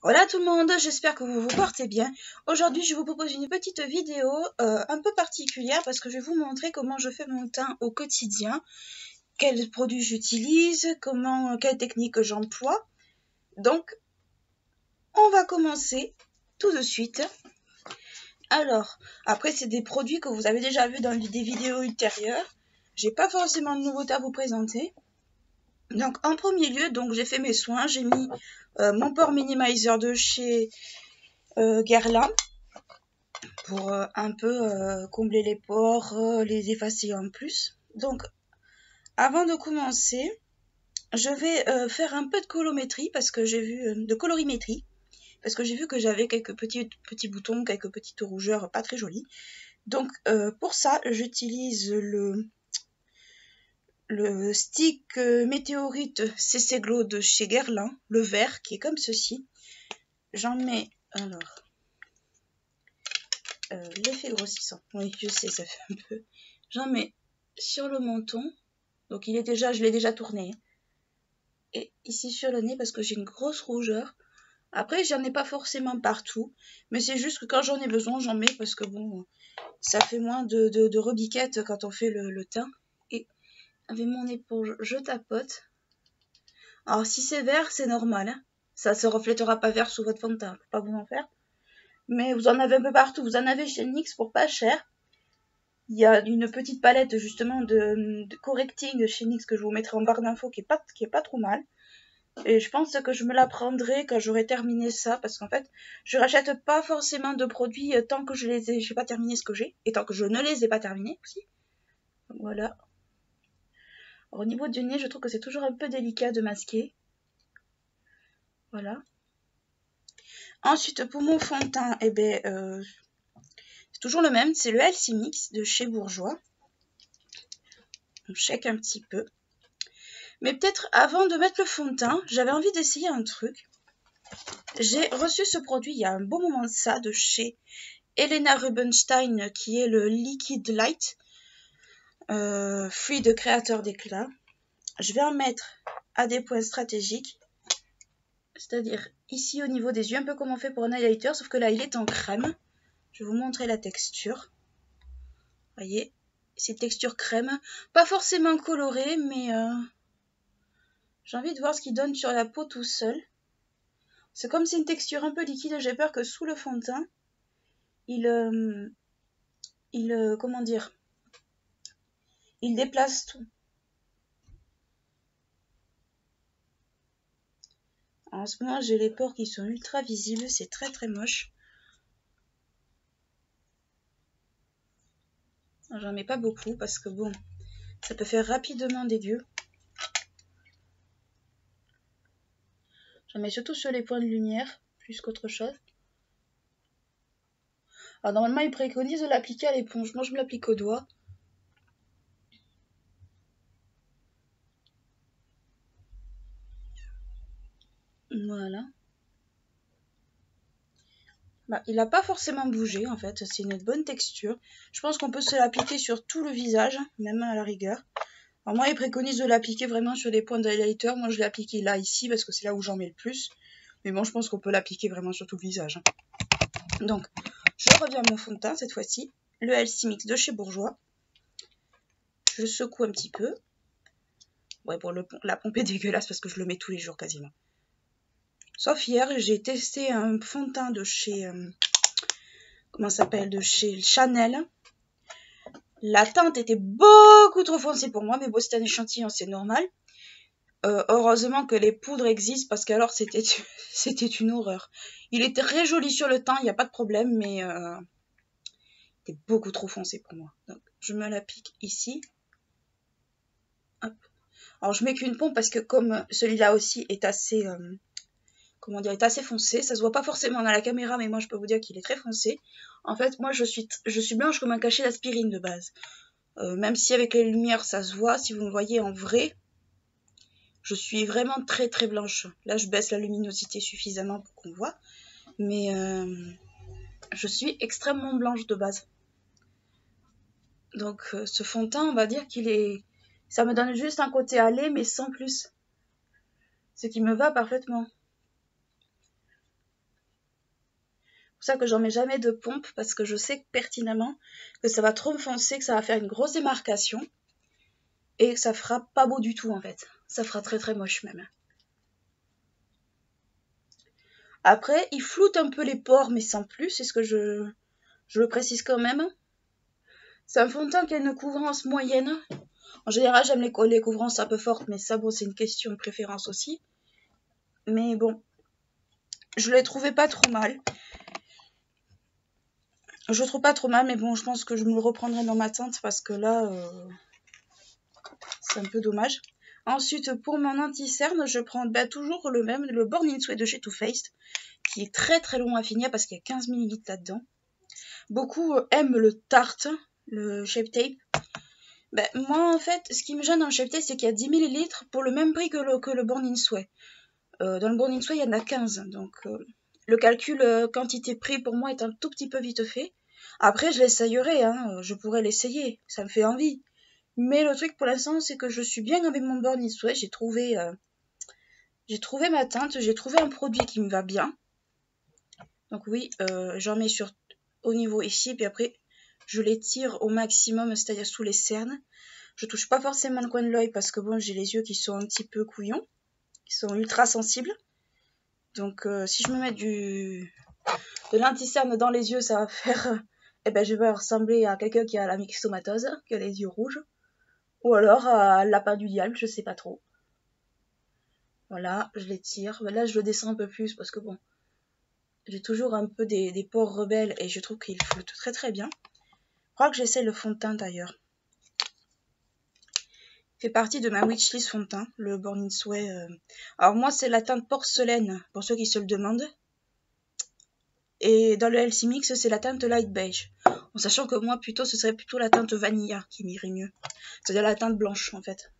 Voilà tout le monde, j'espère que vous vous portez bien. Aujourd'hui, je vous propose une petite vidéo un peu particulière parce que je vais vous montrer comment je fais mon teint au quotidien, quels produits j'utilise, quelle technique j'emploie. Donc, on va commencer tout de suite. Alors, après, c'est des produits que vous avez déjà vus dans des vidéos ultérieures. J'ai pas forcément de nouveautés à vous présenter. Donc, en premier lieu, j'ai fait mes soins. J'ai mis mon pore minimizer de chez Guerlain pour un peu combler les pores, les effacer en plus. Donc, avant de commencer, je vais faire un peu de colorimétrie parce que j'ai vu que j'avais quelques petits boutons, quelques petites rougeurs pas très jolies. Donc, pour ça, j'utilise le stick météorite CC Glow de chez Guerlain, le vert qui est comme ceci. J'en mets alors. L'effet grossissant. Oui, je sais, ça fait un peu. J'en mets sur le menton. Donc je l'ai déjà tourné. Et ici sur le nez parce que j'ai une grosse rougeur. Après, j'en ai pas forcément partout. Mais c'est juste que quand j'en ai besoin, j'en mets parce que bon, ça fait moins de rebiquettes quand on fait le teint. Et avec mon éponge, je tapote. Alors si c'est vert, c'est normal. Hein. Ça se reflètera pas vert sous votre fond de teint. Faut pas vous en faire. Mais vous en avez un peu partout. Vous en avez chez NYX pour pas cher. Il y a une petite palette justement de correcting chez NYX que je vous mettrai en barre d'infos qui est pas trop mal. Et je pense que je me la prendrai quand j'aurai terminé ça parce qu'en fait, je rachète pas forcément de produits tant que j'ai pas terminé ce que j'ai et tant que je ne les ai pas terminés aussi. Donc, voilà. Alors, au niveau du nez, je trouve que c'est toujours un peu délicat de masquer. Voilà. Ensuite, pour mon fond de teint, c'est toujours le même, c'est le Healthy Mix de chez Bourjois. On check un petit peu. Mais peut-être avant de mettre le fond de teint, j'avais envie d'essayer un truc. J'ai reçu ce produit il y a un bon moment de ça, de chez Helena Rubinstein, qui est le Liquid Light, fruit de créateur d'éclat. Je vais en mettre à des points stratégiques, c'est-à-dire ici au niveau des yeux, un peu comme on fait pour un highlighter, sauf que là il est en crème. Je vais vous montrer la texture. Vous voyez, c'est texture crème, pas forcément colorée, mais j'ai envie de voir ce qu'il donne sur la peau tout seul. C'est comme c'est une texture un peu liquide, j'ai peur que sous le fond de teint, comment dire, il déplace tout. En ce moment, j'ai les pores qui sont ultra visibles, c'est très très moche. J'en mets pas beaucoup parce que bon, ça peut faire rapidement dégueu. J'en mets surtout sur les points de lumière, plus qu'autre chose. Alors normalement, ils préconisent de l'appliquer à l'éponge. Moi, je me l'applique au doigt. Voilà. Bah, il n'a pas forcément bougé en fait, c'est une bonne texture. Je pense qu'on peut se l'appliquer sur tout le visage, même à la rigueur. Alors moi, ils préconisent de l'appliquer vraiment sur les points d'highlighter. Moi, je l'ai appliqué là, ici, parce que c'est là où j'en mets le plus. Mais bon, je pense qu'on peut l'appliquer vraiment sur tout le visage. Donc, je reviens à mon fond de teint cette fois-ci. Le Healthy Mix de chez Bourjois. Je secoue un petit peu. Ouais, bon, la pompe est dégueulasse parce que je le mets tous les jours quasiment. Sauf hier, j'ai testé un fond de teint de chez... comment ça s'appelle, de chez Chanel. La teinte était beaucoup trop foncée pour moi, mais bon, c'est un échantillon, c'est normal. Heureusement que les poudres existent, parce qu'alors c'était une horreur. Il était très joli sur le teint, il n'y a pas de problème, mais il était beaucoup trop foncé pour moi. Donc, je me l'applique ici. Hop. Alors, je mets qu'une pompe, parce que comme celui-là aussi est assez... comment dire, est assez foncé. Ça se voit pas forcément dans la caméra, mais moi je peux vous dire qu'il est très foncé. En fait, moi je suis blanche comme un cachet d'aspirine de base. Même si avec les lumières ça se voit, si vous me voyez en vrai, je suis vraiment très très blanche. Là je baisse la luminosité suffisamment pour qu'on voit, mais je suis extrêmement blanche de base. Donc ce fond de teint, on va dire qu'il est... ça me donne juste un côté allé, mais sans plus. Ce qui me va parfaitement. ça que j'en mets jamais de pompe, parce que je sais pertinemment que ça va trop me foncer, que ça va faire une grosse démarcation, et que ça fera pas beau du tout en fait. Ça fera très très moche même. Après, il floute un peu les pores, mais sans plus, c'est ce que je le précise quand même. C'est un fond de teint qui a une couvrance moyenne. En général, j'aime les couvrances un peu fortes, mais ça, bon, c'est une question de préférence aussi. Mais bon, je l'ai trouvé pas trop mal. Je le trouve pas trop mal, mais bon, je pense que je me le reprendrai dans ma teinte parce que là, c'est un peu dommage. Ensuite, pour mon anti-cerne, je prends toujours le même, le Born in Sweat de chez Too Faced, qui est très très long à finir parce qu'il y a 15 ml là-dedans. Beaucoup aiment le Tarte, le Shape Tape. Ben, moi, en fait, ce qui me gêne dans le Shape Tape, c'est qu'il y a 10 ml pour le même prix que le Born in Sweat. Dans le Born in Sweat, il y en a 15, donc le calcul quantité-prix pour moi est un tout petit peu vite fait. Après, je l'essayerai, hein, je pourrais l'essayer, ça me fait envie. Mais le truc pour l'instant, c'est que je suis bien avec mon Born in Sweat, j'ai trouvé ma teinte, j'ai trouvé un produit qui me va bien. Donc oui, j'en mets au niveau ici, puis après, je l'étire au maximum, c'est-à-dire sous les cernes. Je touche pas forcément le coin de l'œil parce que bon, j'ai les yeux qui sont un petit peu couillons, qui sont ultra sensibles. Donc si je me mets de l'anti-cerne dans les yeux, ça va faire... eh ben, je vais ressembler à quelqu'un qui a la myxomatose, qui a les yeux rouges. Ou alors à lapin du diable, je sais pas trop. Voilà, je l'étire. Là, je le descends un peu plus parce que bon, j'ai toujours un peu des pores rebelles et je trouve qu'il floute très très bien. Je crois que j'essaie le fond de teint d'ailleurs. Il fait partie de ma wishlist fond de teint, le Born in Sweat. Alors moi, c'est la teinte porcelaine, pour ceux qui se le demandent. Et dans le LC Mix, c'est la teinte light beige. En sachant que moi, plutôt, ce serait plutôt la teinte vanilla qui m'irait mieux. C'est-à-dire la teinte blanche, en fait.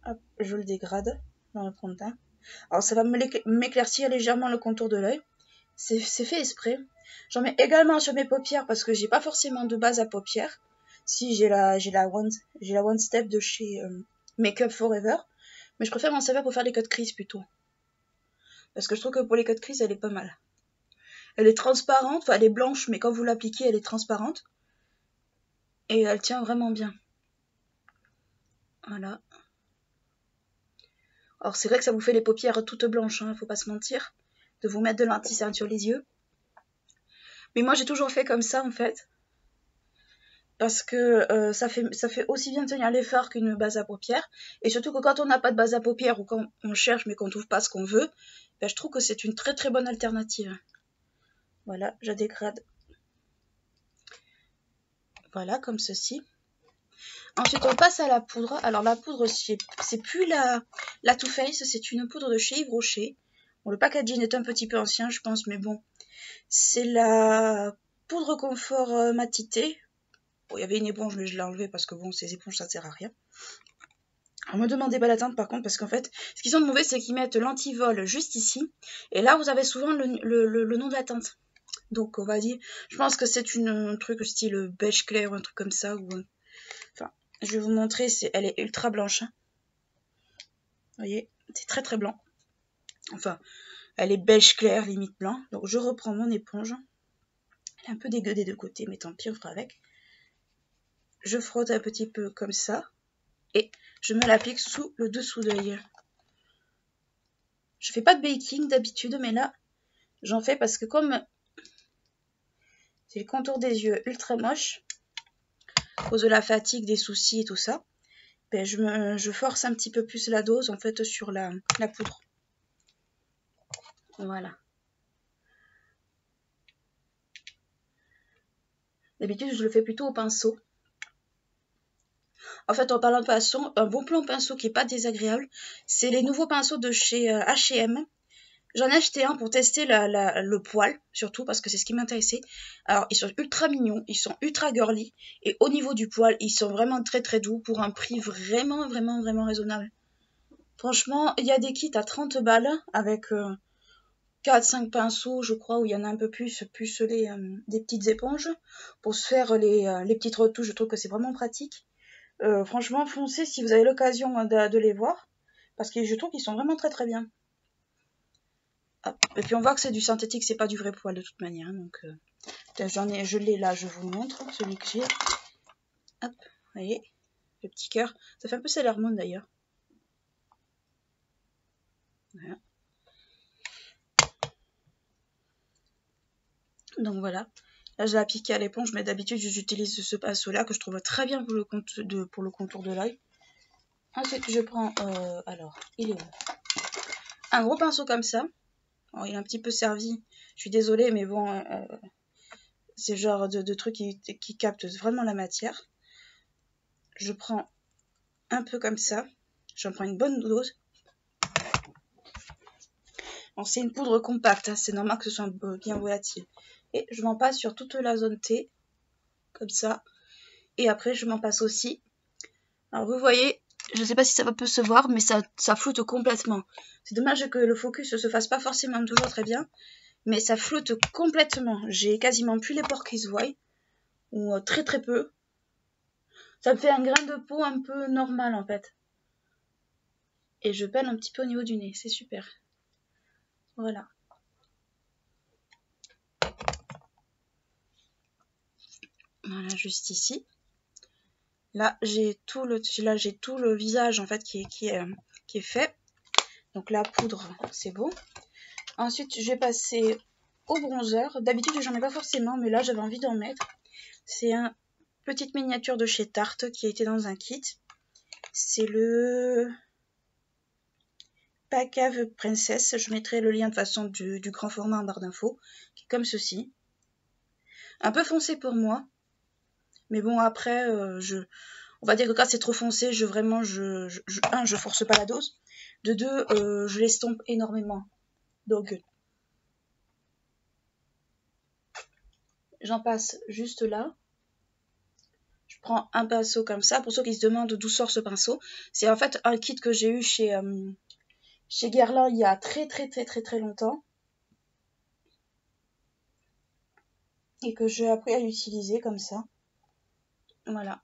Hop, je le dégrade dans le fond de teint. Alors ça va m'éclaircir légèrement le contour de l'œil. C'est fait exprès. J'en mets également sur mes paupières parce que j'ai pas forcément de base à paupières. Si j'ai la One Step de chez Make Up Forever, mais je préfère m'en servir pour faire les cut crease plutôt. Parce que je trouve que pour les cut crease, elle est pas mal. Elle est transparente, enfin elle est blanche, mais quand vous l'appliquez, elle est transparente. Et elle tient vraiment bien. Voilà. Alors c'est vrai que ça vous fait les paupières toutes blanches, hein, faut pas se mentir, de vous mettre de l'anti-cerne sur les yeux. Mais moi j'ai toujours fait comme ça en fait. Parce que ça fait aussi bien tenir les fards qu'une base à paupières. Et surtout que quand on n'a pas de base à paupières ou quand on cherche mais qu'on ne trouve pas ce qu'on veut, ben, je trouve que c'est une très très bonne alternative. Voilà, je dégrade. Voilà, comme ceci. Ensuite, on passe à la poudre. Alors la poudre, c'est plus la Too Faced, c'est une poudre de chez Yves Rocher. Bon, le packaging est un petit peu ancien, je pense, mais bon. C'est la poudre confort matité. Bon, il y avait une éponge, mais je l'ai enlevée parce que bon, ces éponges, ça sert à rien. Alors, me demandez pas la teinte par contre, parce qu'en fait, ce qu'ils ont de mauvais, c'est qu'ils mettent l'antivol juste ici. Et là, vous avez souvent le nom de la teinte. Donc, on va dire, je pense que c'est un truc style beige clair ou un truc comme ça. Enfin, je vais vous montrer, elle est ultra blanche. Hein. Vous voyez, c'est très très blanc. Enfin, elle est beige clair, limite blanc. Donc, je reprends mon éponge. Elle est un peu dégueu des deux côtés, mais tant pis, on fera avec. Je frotte un petit peu comme ça. Et je me l'applique sous le dessous d'œil. Je fais pas de baking d'habitude, mais là, j'en fais parce que comme j'ai le contour des yeux ultra moche, à cause de la fatigue, des soucis et tout ça, ben je force un petit peu plus la dose en fait sur la poudre. Voilà. D'habitude, je le fais plutôt au pinceau. En fait, en parlant de pinceau, un bon plan pinceau qui est pas désagréable, c'est les nouveaux pinceaux de chez H&M. J'en ai acheté un pour tester le poil, surtout parce que c'est ce qui m'intéressait. Alors, ils sont ultra mignons, ils sont ultra girly, et au niveau du poil, ils sont vraiment très très doux pour un prix vraiment vraiment vraiment raisonnable. Franchement, il y a des kits à 30 balles avec 4-5 pinceaux, je crois, où il y en a un peu plus des petites éponges pour se faire les petites retouches. Je trouve que c'est vraiment pratique. Franchement, foncez si vous avez l'occasion de les voir, parce que je trouve qu'ils sont vraiment très très bien. Hop. Et puis on voit que c'est du synthétique, c'est pas du vrai poil de toute manière. Donc je l'ai là, je vous le montre, celui que j'ai. Hop, vous voyez, le petit cœur. Ça fait un peu Sailor Moon d'ailleurs. Voilà. Donc voilà. Là, j'ai appliqué à l'éponge, mais d'habitude, j'utilise ce pinceau-là que je trouve très bien pour le contour de l'œil. Ensuite, je prends... alors, il est où? Un gros pinceau comme ça. Alors, il est un petit peu servi. Je suis désolée, mais bon, c'est le genre de truc qui capte vraiment la matière. Je prends un peu comme ça. J'en prends une bonne dose. Bon, c'est une poudre compacte, hein, c'est normal que ce soit bien volatile. Et je m'en passe sur toute la zone T, comme ça. Et après, je m'en passe aussi. Alors, vous voyez, je ne sais pas si ça peut se voir, mais ça floute complètement. C'est dommage que le focus ne se fasse pas forcément toujours très bien, mais ça floute complètement. J'ai quasiment plus les pores qui se voient, ou très très peu. Ça me fait un grain de peau un peu normal en fait. Et je peine un petit peu au niveau du nez, c'est super. Voilà. Voilà, juste ici. Là, j'ai tout le visage en fait qui est fait. Donc la poudre, c'est beau. Ensuite, je vais passer au bronzer. D'habitude, j'en ai pas forcément, mais là, j'avais envie d'en mettre. C'est une petite miniature de chez Tarte qui a été dans un kit. C'est le Pacave Princess. Je mettrai le lien de façon du grand format en barre d'infos, qui est comme ceci. Un peu foncé pour moi, mais bon après, on va dire que quand c'est trop foncé, je force pas la dose. De deux, je l'estompe énormément. Donc, j'en passe juste là. Je prends un pinceau comme ça. Pour ceux qui se demandent d'où sort ce pinceau, c'est en fait un kit que j'ai eu chez Guerlain il y a très longtemps. Et que j'ai appris à utiliser comme ça. Voilà.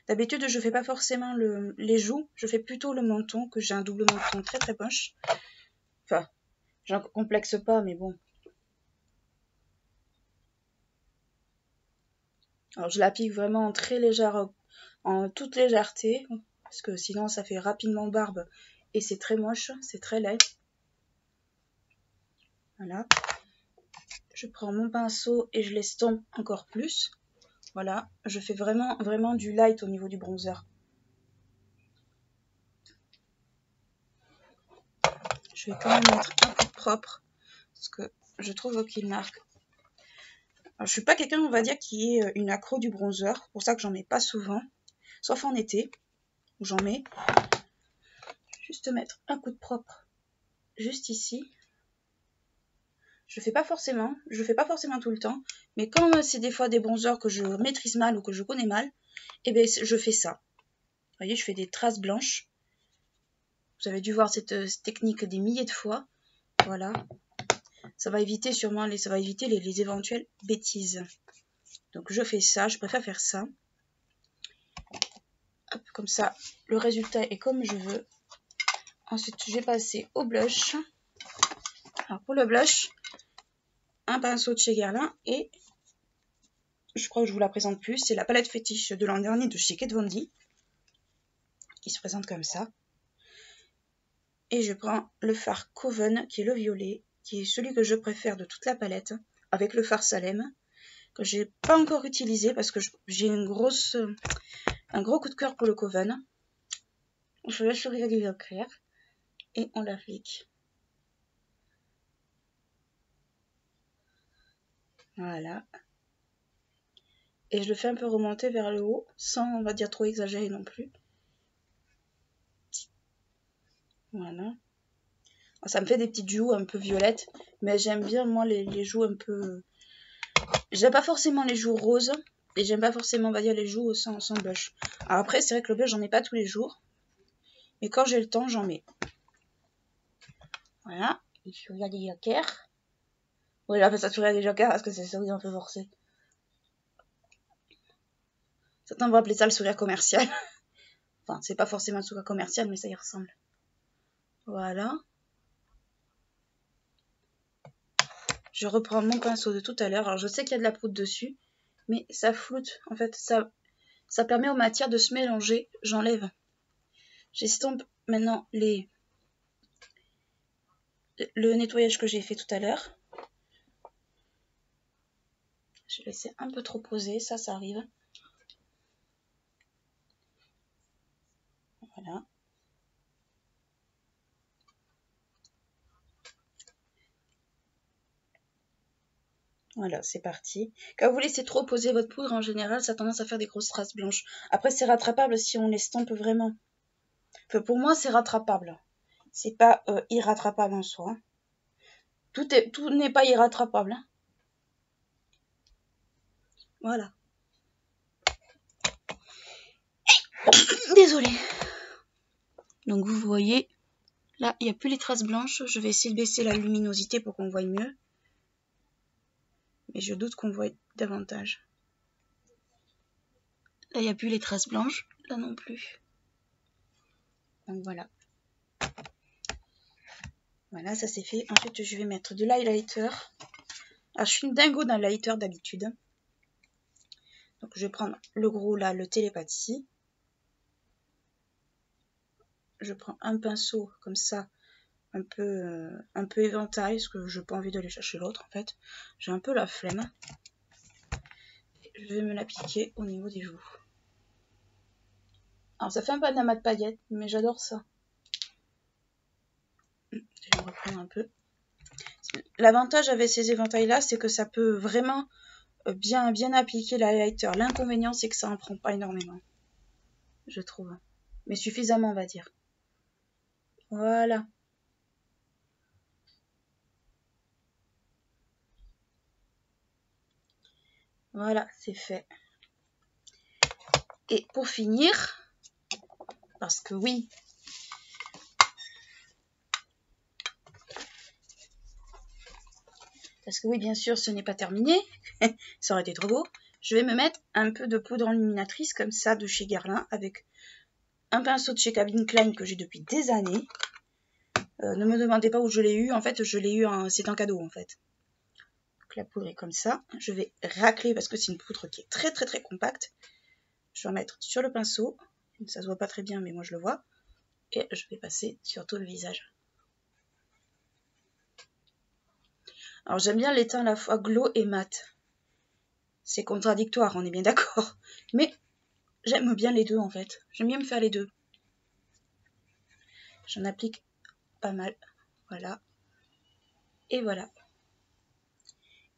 D'habitude, je fais pas forcément les joues. Je fais plutôt le menton, que j'ai un double menton très moche. Enfin, j'en complexe pas, mais bon. Alors, je l'applique vraiment en très légère, en toute légèreté, parce que sinon, ça fait rapidement barbe et c'est très moche, c'est très laid. Voilà. Je prends mon pinceau et je l'estompe encore plus. Voilà, je fais vraiment du light au niveau du bronzer. Je vais quand même mettre un coup de propre, parce que je trouve qu'il marque. Alors, je suis pas quelqu'un, on va dire, qui est une accro du bronzer, c'est pour ça que j'en mets pas souvent, sauf en été, où j'en mets. Juste mettre un coup de propre, juste ici. Je fais pas forcément tout le temps, mais quand c'est des fois des bronzers que je maîtrise mal ou que je connais mal, eh bien je fais ça. Vous voyez, je fais des traces blanches. Vous avez dû voir cette technique des milliers de fois. Voilà. Ça va éviter les éventuelles bêtises. Donc je fais ça, je préfère faire ça. Hop, comme ça, le résultat est comme je veux. Ensuite, je vais passer au blush. Alors pour le blush, un pinceau de chez Guerlain et je crois que je vous la présente plus. C'est la palette fétiche de l'an dernier de chez Kat Von D qui se présente comme ça. Et je prends le fard Coven qui est le violet, qui est celui que je préfère de toute la palette, avec le fard Salem que j'ai pas encore utilisé parce que j'ai un gros coup de cœur pour le Coven. Je laisse le réaliser clair et on l'applique. Voilà. Et je le fais un peu remonter vers le haut, sans, on va dire, trop exagérer non plus. Voilà. Alors, ça me fait des petites joues un peu violettes, mais j'aime bien, moi, les joues un peu... J'aime pas forcément les joues roses, et j'aime pas forcément, on va dire, les joues sans blush. Alors après, c'est vrai que le blush, j'en mets pas tous les jours, mais quand j'ai le temps, j'en mets. Voilà. Et je regarde les jokers. Oui, là, ça sourire des jokers parce que c'est sourire un peu forcé. Certains vont appeler ça le sourire commercial. Enfin, c'est pas forcément le sourire commercial, mais ça y ressemble. Voilà. Je reprends mon pinceau de tout à l'heure. Alors je sais qu'il y a de la poudre dessus, mais ça floute. En fait, ça permet aux matières de se mélanger. J'enlève. J'estompe maintenant le nettoyage que j'ai fait tout à l'heure. J'ai laissé un peu trop poser, ça arrive. Voilà. Voilà, c'est parti. Quand vous laissez trop poser votre poudre, en général, ça a tendance à faire des grosses traces blanches. Après, c'est rattrapable si on l'estompe vraiment. Enfin, pour moi, c'est rattrapable. C'est pas irrattrapable en soi. Tout n'est pas irrattrapable. Hein. Voilà. Désolée. Donc vous voyez, là, il n'y a plus les traces blanches. Je vais essayer de baisser la luminosité pour qu'on voie mieux. Mais je doute qu'on voit davantage. Là, il n'y a plus les traces blanches. Là non plus. Donc voilà. Voilà, ça c'est fait. Ensuite, je vais mettre de l'highlighter. Alors, je suis une dingo dans l'highlighter d'habitude. Donc, je vais prendre le gros là, le télépathie. Je prends un pinceau comme ça, un peu éventail, parce que je n'ai pas envie d'aller chercher l'autre en fait. J'ai un peu la flemme. Je vais me l'appliquer au niveau des joues. Alors, ça fait un peu un amas de paillettes, mais j'adore ça. Je vais reprendre un peu. L'avantage avec ces éventails-là, c'est que ça peut vraiment bien appliquer l'highlighter. L'inconvénient, c'est que ça en prend pas énormément, je trouve. Mais suffisamment, on va dire. Voilà. Voilà, c'est fait. Et pour finir, parce que oui, bien sûr, ce n'est pas terminé. Ça aurait été trop beau. Je vais me mettre un peu de poudre enluminatrice comme ça de chez Guerlain avec un pinceau de chez Calvin Klein que j'ai depuis des années. Ne me demandez pas où je l'ai eu. En fait, je l'ai eu, c'est un cadeau en fait. Donc la poudre est comme ça. Je vais racler parce que c'est une poudre qui est très très très compacte. Je vais en mettre sur le pinceau. Ça se voit pas très bien, mais moi je le vois. Et je vais passer sur tout le visage. Alors j'aime bien les teints à la fois glow et mat. C'est contradictoire, on est bien d'accord. Mais j'aime bien les deux en fait. J'aime bien me faire les deux. J'en applique pas mal. Voilà. Et voilà.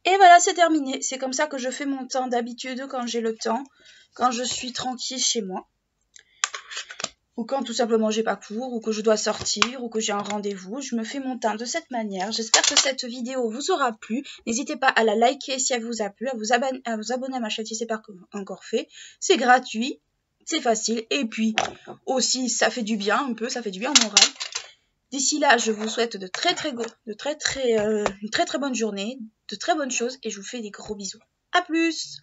Et voilà, c'est terminé. C'est comme ça que je fais mon teint d'habitude quand j'ai le temps. Quand je suis tranquille chez moi. Ou quand tout simplement j'ai pas cours, ou que je dois sortir, ou que j'ai un rendez-vous, je me fais mon teint de cette manière. J'espère que cette vidéo vous aura plu. N'hésitez pas à la liker si elle vous a plu, à vous abonner à ma chaîne si ce n'est pas encore fait. C'est gratuit, c'est facile, et puis aussi ça fait du bien un peu, ça fait du bien au moral. D'ici là, je vous souhaite une très très bonne journée, de très bonnes choses, et je vous fais des gros bisous. À plus!